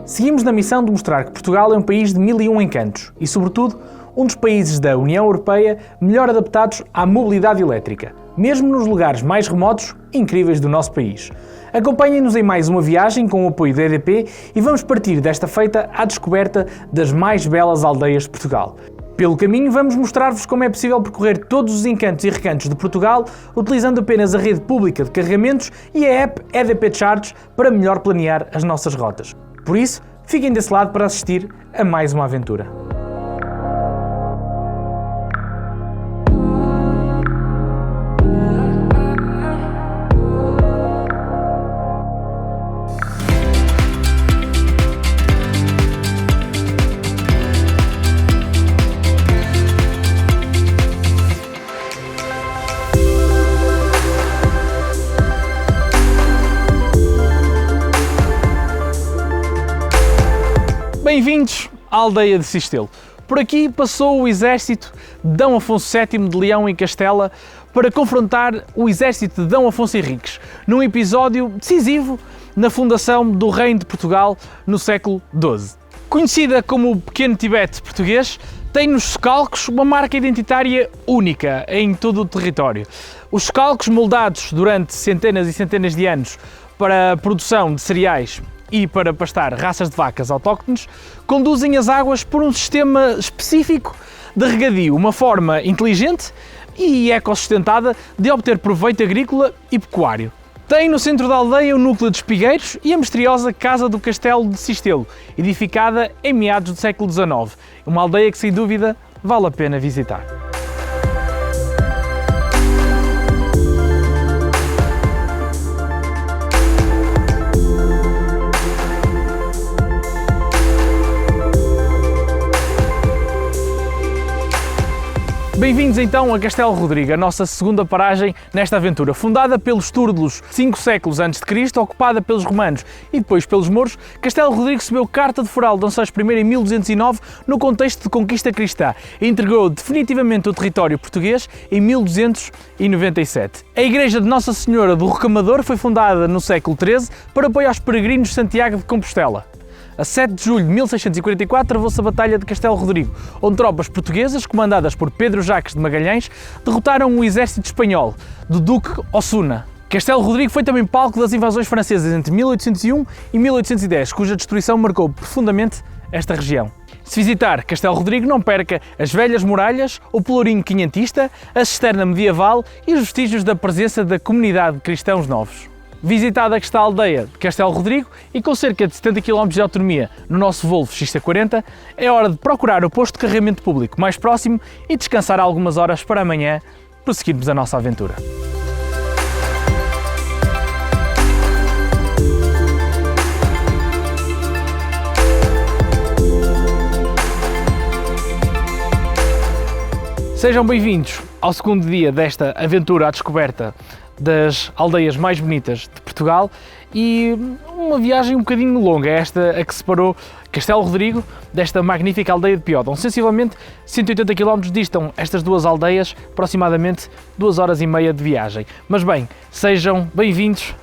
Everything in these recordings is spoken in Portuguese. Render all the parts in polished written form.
Seguimos na missão de mostrar que Portugal é um país de 1001 encantos e, sobretudo, um dos países da União Europeia melhor adaptados à mobilidade elétrica, mesmo nos lugares mais remotos e incríveis do nosso país. Acompanhem-nos em mais uma viagem com o apoio da EDP e vamos partir desta feita à descoberta das mais belas aldeias de Portugal. Pelo caminho, vamos mostrar-vos como é possível percorrer todos os encantos e recantos de Portugal utilizando apenas a rede pública de carregamentos e a app EDP Charge para melhor planear as nossas rotas. Por isso, fiquem desse lado para assistir a mais uma aventura. Bem-vindos à aldeia de Cistelo. Por aqui passou o exército de D. Afonso VII de Leão e Castela para confrontar o exército de D. Afonso Henriques, num episódio decisivo na fundação do Reino de Portugal no século XII. Conhecida como o Pequeno Tibete português, tem nos socalcos uma marca identitária única em todo o território. Os socalcos, moldados durante centenas e centenas de anos para a produção de cereais e para pastar raças de vacas autóctones, conduzem as águas por um sistema específico de regadio, uma forma inteligente e ecossustentada de obter proveito agrícola e pecuário. Tem no centro da aldeia o núcleo de Espigueiros e a misteriosa Casa do Castelo de Cistelo, edificada em meados do século XIX. Uma aldeia que, sem dúvida, vale a pena visitar. Bem-vindos então a Castelo Rodrigo, a nossa segunda paragem nesta aventura. Fundada pelos túrdulos 5 séculos antes de Cristo, ocupada pelos romanos e depois pelos mouros, Castelo Rodrigo recebeu carta de foral de Dom Seixas I em 1209 no contexto de conquista cristã e entregou definitivamente o território português em 1297. A Igreja de Nossa Senhora do Recamador foi fundada no século XIII para apoio aos peregrinos de Santiago de Compostela. A 7 de julho de 1644 travou-se a Batalha de Castelo Rodrigo, onde tropas portuguesas, comandadas por Pedro Jacques de Magalhães, derrotaram o exército espanhol do Duque Osuna. Castelo Rodrigo foi também palco das invasões francesas entre 1801 e 1810, cuja destruição marcou profundamente esta região. Se visitar Castelo Rodrigo, não perca as velhas muralhas, o pelourinho quinhentista, a cisterna medieval e os vestígios da presença da comunidade de cristãos novos. Visitada esta aldeia de Castelo Rodrigo e com cerca de 70 km de autonomia no nosso Volvo XC40, é hora de procurar o posto de carregamento público mais próximo e descansar algumas horas para amanhã prosseguirmos a nossa aventura. Sejam bem-vindos ao segundo dia desta aventura à descoberta das aldeias mais bonitas de Portugal e uma viagem um bocadinho longa, esta a que separou Castelo Rodrigo desta magnífica aldeia de Piódão. Sensivelmente 180 km distam estas duas aldeias, aproximadamente 2 horas e meia de viagem. Mas bem, sejam bem-vindos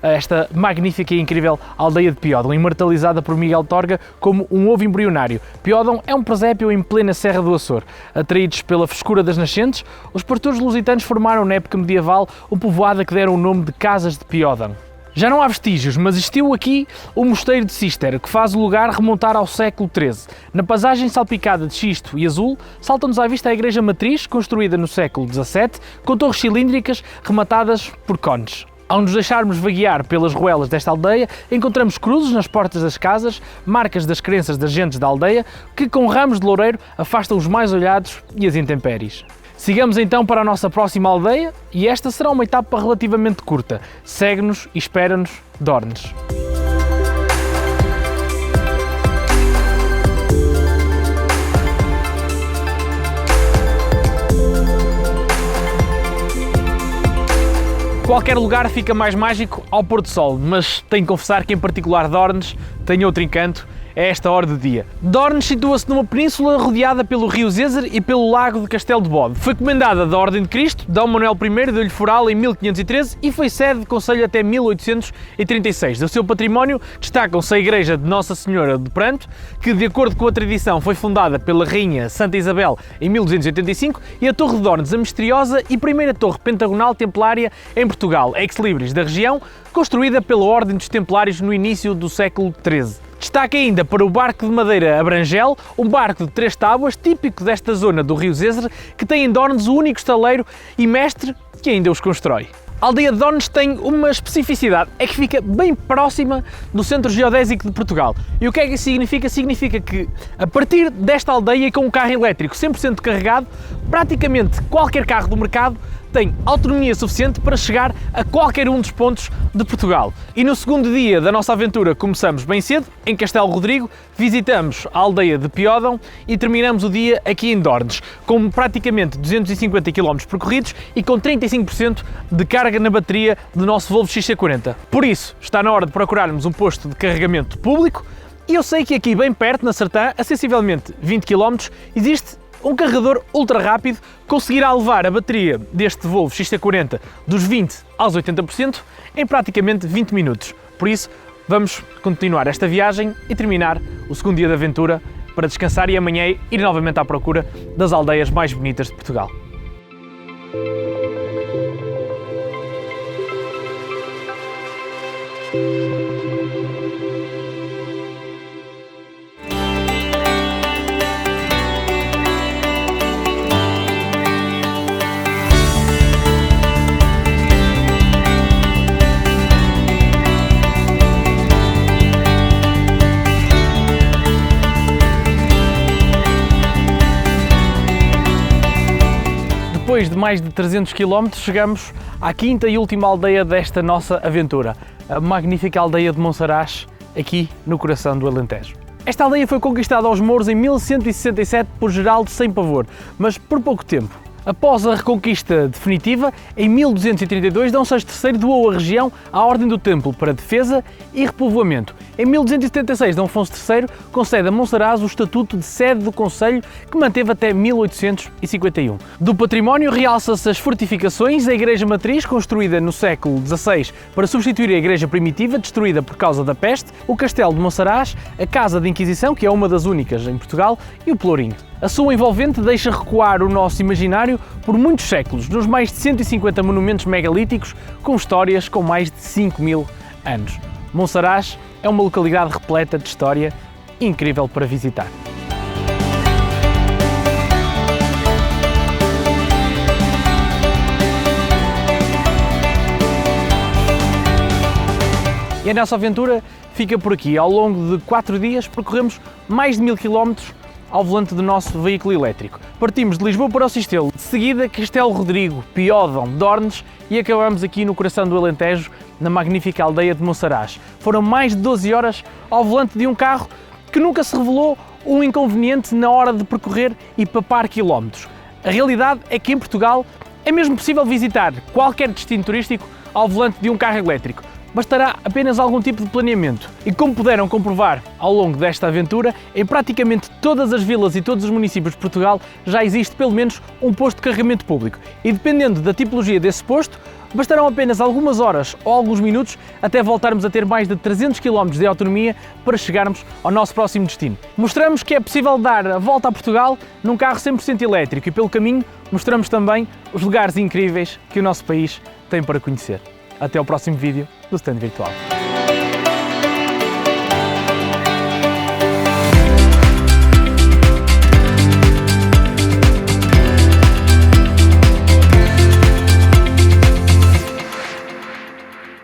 a esta magnífica e incrível aldeia de Piódão, imortalizada por Miguel Torga como um ovo embrionário. Piódão é um presépio em plena Serra do Açor. Atraídos pela frescura das nascentes, os partores lusitanos formaram na época medieval um povoado a que deram o nome de Casas de Piódão. Já não há vestígios, mas existiu aqui o Mosteiro de Cister, que faz o lugar remontar ao século XIII. Na paisagem salpicada de xisto e azul, salta-nos à vista a igreja matriz, construída no século XVII, com torres cilíndricas rematadas por cones. Ao nos deixarmos vaguear pelas ruelas desta aldeia, encontramos cruzes nas portas das casas, marcas das crenças das gentes da aldeia, que com ramos de loureiro afastam os mais olhados e as intempéries. Sigamos então para a nossa próxima aldeia e esta será uma etapa relativamente curta. Segue-nos e espera-nos Dornes. Qualquer lugar fica mais mágico ao pôr do sol, mas tenho que confessar que em particular Dornes tem outro encanto a esta hora do dia. Dornes situa-se numa península rodeada pelo rio Zezer e pelo lago de Castelo de Bode. Foi comendada da Ordem de Cristo, D. Manuel I deu-lhe foral em 1513 e foi sede de concelho até 1836. Do seu património destacam-se a igreja de Nossa Senhora do Pranto, que de acordo com a tradição foi fundada pela rainha Santa Isabel em 1285, e a Torre de Dornes, a misteriosa e primeira torre pentagonal templária em Portugal, ex-libris da região, construída pela Ordem dos Templários no início do século XIII. Destaca ainda para o barco de madeira Abrangel, um barco de 3 tábuas, típico desta zona do rio Zezer, que tem em Dornes o único estaleiro e mestre que ainda os constrói. A aldeia de Dornes tem uma especificidade, é que fica bem próxima do centro geodésico de Portugal. E o que é que isso significa? Significa que a partir desta aldeia, com um carro elétrico 100% carregado, praticamente qualquer carro do mercado tem autonomia suficiente para chegar a qualquer um dos pontos de Portugal. E no segundo dia da nossa aventura começamos bem cedo, em Castelo Rodrigo, visitamos a aldeia de Piódão e terminamos o dia aqui em Dornes, com praticamente 250 km percorridos e com 35% de carga na bateria do nosso Volvo XC40. Por isso, está na hora de procurarmos um posto de carregamento público, e eu sei que aqui bem perto, na Sertã, a sensivelmente 20 km, existe um carregador ultra rápido, conseguirá levar a bateria deste Volvo XC40 dos 20 aos 80% em praticamente 20 minutos. Por isso, vamos continuar esta viagem e terminar o segundo dia de aventura para descansar e amanhã ir novamente à procura das aldeias mais bonitas de Portugal. Depois de mais de 300 km, chegamos à quinta e última aldeia desta nossa aventura, a magnífica aldeia de Monsaraz, aqui no coração do Alentejo. Esta aldeia foi conquistada aos mouros em 1167 por Geraldo Sem Pavor, mas por pouco tempo. Após a reconquista definitiva, em 1232, D. Seixo III doou a região à Ordem do Templo para defesa e repovoamento. Em 1276, D. Afonso III concede a Monsaraz o estatuto de sede do concelho, que manteve até 1851. Do património realça-se as fortificações, a igreja matriz, construída no século XVI para substituir a igreja primitiva, destruída por causa da peste, o castelo de Monsaraz, a casa de Inquisição, que é uma das únicas em Portugal, e o Pelourinho. A sua envolvente deixa recuar o nosso imaginário por muitos séculos, nos mais de 150 monumentos megalíticos com histórias com mais de 5.000 anos. Monsaraz é uma localidade repleta de história incrível para visitar. E a nossa aventura fica por aqui. Ao longo de 4 dias percorremos mais de 1000 km ao volante do nosso veículo elétrico. Partimos de Lisboa para o Cistelo, de seguida Castelo Rodrigo, Piódão, Dornes e acabamos aqui no coração do Alentejo, na magnífica aldeia de Monsaraz. Foram mais de 12 horas ao volante de um carro que nunca se revelou um inconveniente na hora de percorrer e papar quilómetros. A realidade é que em Portugal é mesmo possível visitar qualquer destino turístico ao volante de um carro elétrico. Bastará apenas algum tipo de planeamento. E como puderam comprovar ao longo desta aventura, em praticamente todas as vilas e todos os municípios de Portugal já existe pelo menos um posto de carregamento público. E dependendo da tipologia desse posto, bastarão apenas algumas horas ou alguns minutos até voltarmos a ter mais de 300 km de autonomia para chegarmos ao nosso próximo destino. Mostramos que é possível dar a volta a Portugal num carro 100% elétrico e pelo caminho mostramos também os lugares incríveis que o nosso país tem para conhecer. Até ao próximo vídeo do Stand Virtual.